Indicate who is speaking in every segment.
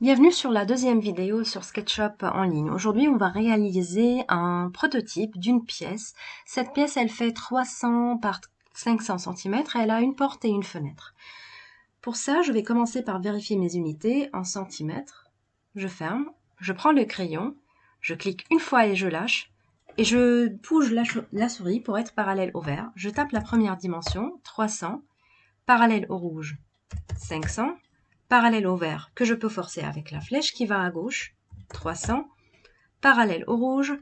Speaker 1: Bienvenue sur la deuxième vidéo sur SketchUp en ligne. Aujourd'hui, on va réaliser un prototype d'une pièce. Cette pièce, elle fait 300 par 500 cm et elle a une porte et une fenêtre. Pour ça, je vais commencer par vérifier mes unités en centimètres. Je ferme, je prends le crayon, je clique une fois et je lâche. Et je bouge la souris pour être parallèle au vert. Je tape la première dimension, 300, parallèle au rouge, 500. Parallèle au vert que je peux forcer avec la flèche qui va à gauche, 300, parallèle au rouge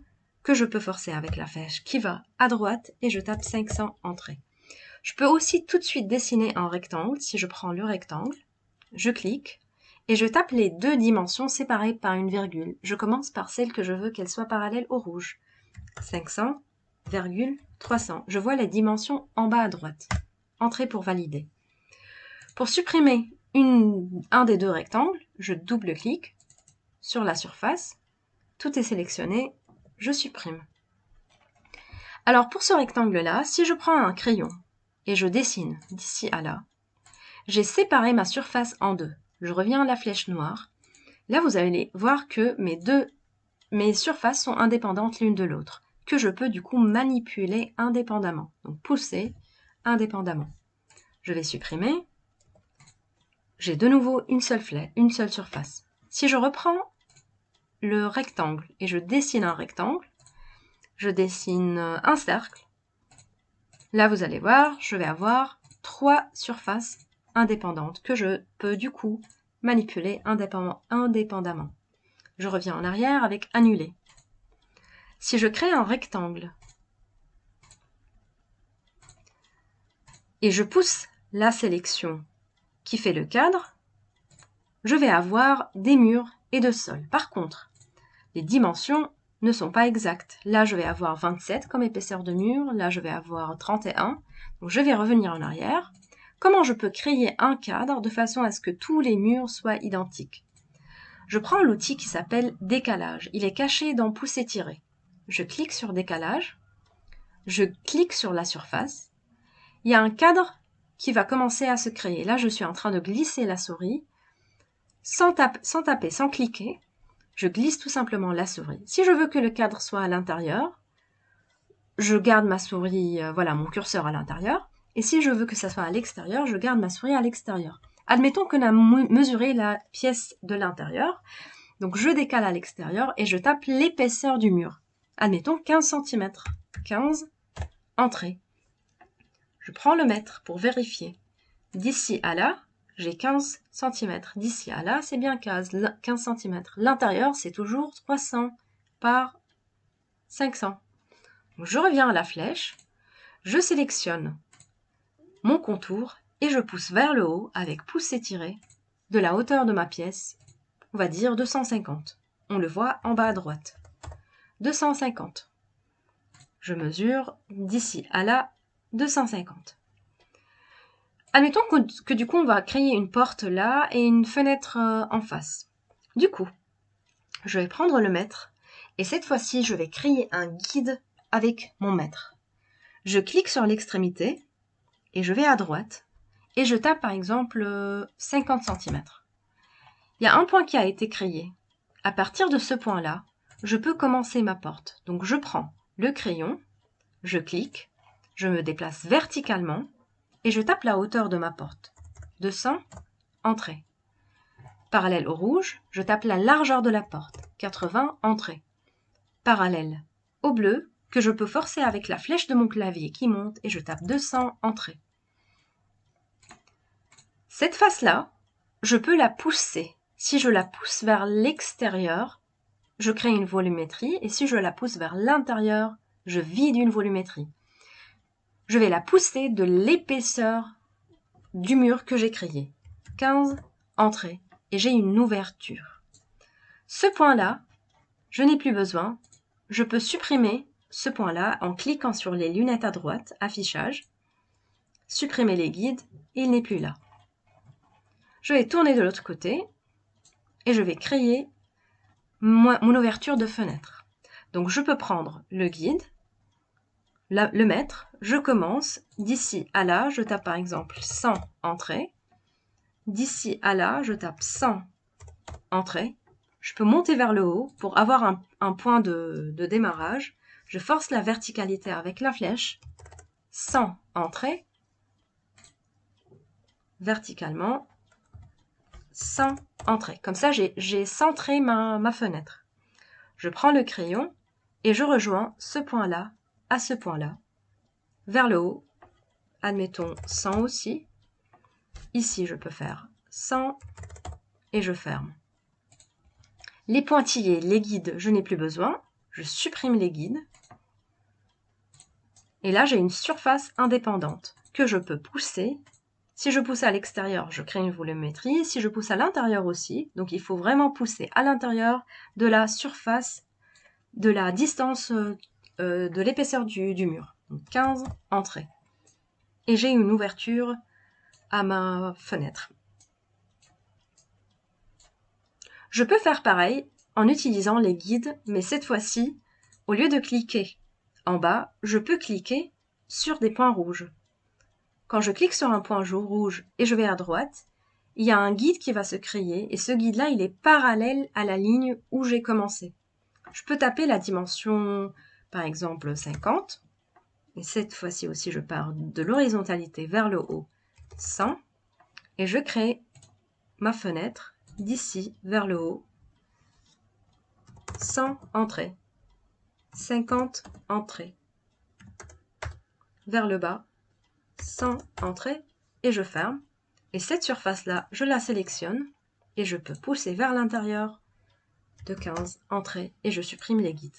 Speaker 1: que je peux forcer avec la flèche qui va à droite et je tape 500 entrée. Je peux aussi tout de suite dessiner un rectangle. Si je prends le rectangle, je clique et je tape les deux dimensions séparées par une virgule. Je commence par celle que je veux qu'elle soit parallèle au rouge. 500, 300. Je vois les dimensions en bas à droite. Entrée pour valider. Pour supprimer un des deux rectangles, je double-clique sur la surface, tout est sélectionné, je supprime. Alors pour ce rectangle-là, si je prends un crayon et je dessine d'ici à là, j'ai séparé ma surface en deux. Je reviens à la flèche noire. Là, vous allez voir que mes surfaces sont indépendantes l'une de l'autre, que je peux du coup manipuler indépendamment, donc pousser indépendamment. Je vais supprimer. J'ai de nouveau une seule surface. Si je reprends le rectangle et je dessine un rectangle, je dessine un cercle. Là, vous allez voir, je vais avoir 3 surfaces indépendantes que je peux du coup manipuler indépendamment. Je reviens en arrière avec annuler. Si je crée un rectangle et je pousse la sélection qui fait le cadre, je vais avoir des murs et de sol. Par contre, les dimensions ne sont pas exactes. Là, je vais avoir 27 comme épaisseur de mur. Là, je vais avoir 31. Donc, je vais revenir en arrière. Comment je peux créer un cadre de façon à ce que tous les murs soient identiques? Je prends l'outil qui s'appelle décalage. Il est caché dans pousser-tirer. Je clique sur décalage. Je clique sur la surface. Il y a un cadre qui va commencer à se créer. Là, je suis en train de glisser la souris sans taper, sans cliquer. Je glisse tout simplement la souris. Si je veux que le cadre soit à l'intérieur, je garde ma souris, voilà, mon curseur à l'intérieur. Et si je veux que ça soit à l'extérieur, je garde ma souris à l'extérieur. Admettons qu'on a mesuré la pièce de l'intérieur. Donc je décale à l'extérieur et je tape l'épaisseur du mur. Admettons 15 cm. 15, entrée. Je prends le mètre pour vérifier. D'ici à là, j'ai 15 cm. D'ici à là, c'est bien 15 cm. L'intérieur, c'est toujours 300 par 500. Donc, je reviens à la flèche, je sélectionne mon contour et je pousse vers le haut avec pouce-étiré de la hauteur de ma pièce, on va dire 250. On le voit en bas à droite. 250. Je mesure d'ici à là 250. Admettons que du coup, on va créer une porte là et une fenêtre en face. Du coup, je vais prendre le mètre et cette fois-ci, je vais créer un guide avec mon mètre. Je clique sur l'extrémité et je vais à droite et je tape par exemple 50 cm. Il y a un point qui a été créé. À partir de ce point-là, je peux commencer ma porte. Donc je prends le crayon, je clique, je me déplace verticalement et je tape la hauteur de ma porte. 200, entrée. Parallèle au rouge, je tape la largeur de la porte. 80, entrée. Parallèle au bleu, que je peux forcer avec la flèche de mon clavier qui monte et je tape 200, entrée. Cette face-là, je peux la pousser. Si je la pousse vers l'extérieur, je crée une volumétrie et si je la pousse vers l'intérieur, je vide une volumétrie. Je vais la pousser de l'épaisseur du mur que j'ai créé. 15, entrée, et j'ai une ouverture. Ce point-là, je n'ai plus besoin. Je peux supprimer ce point-là en cliquant sur les lunettes à droite, affichage, supprimer les guides, et il n'est plus là. Je vais tourner de l'autre côté et je vais créer mon ouverture de fenêtre. Donc je peux prendre le guide, le mètre, je commence, d'ici à là, je tape par exemple 100 entrée, d'ici à là, je tape 100 entrée. Je peux monter vers le haut pour avoir un point de démarrage. Je force la verticalité avec la flèche. 100 entrée. Verticalement. 100 entrée. Comme ça, j'ai centré ma fenêtre. Je prends le crayon et je rejoins ce point-là à ce point-là. Vers le haut. Admettons 100 aussi. Ici, je peux faire 100 et je ferme. Les pointillés, les guides, je n'ai plus besoin. Je supprime les guides. Et là, j'ai une surface indépendante que je peux pousser. Si je pousse à l'extérieur, je crée une volumétrie. Si je pousse à l'intérieur aussi, donc il faut vraiment pousser à l'intérieur de la surface, de la distance de l'épaisseur du mur. Donc 15 entrées. Et j'ai une ouverture à ma fenêtre. Je peux faire pareil en utilisant les guides, mais cette fois-ci, au lieu de cliquer en bas, je peux cliquer sur des points rouges. Quand je clique sur un point rouge et je vais à droite, il y a un guide qui va se créer et ce guide-là, il est parallèle à la ligne où j'ai commencé. Je peux taper la dimension, par exemple 50. Et cette fois-ci aussi, je pars de l'horizontalité vers le haut, 100. Et je crée ma fenêtre d'ici vers le haut, 100 entrées, 50 entrées. Vers le bas, 100 entrées et je ferme. Et cette surface-là, je la sélectionne et je peux pousser vers l'intérieur de 15 entrées et je supprime les guides.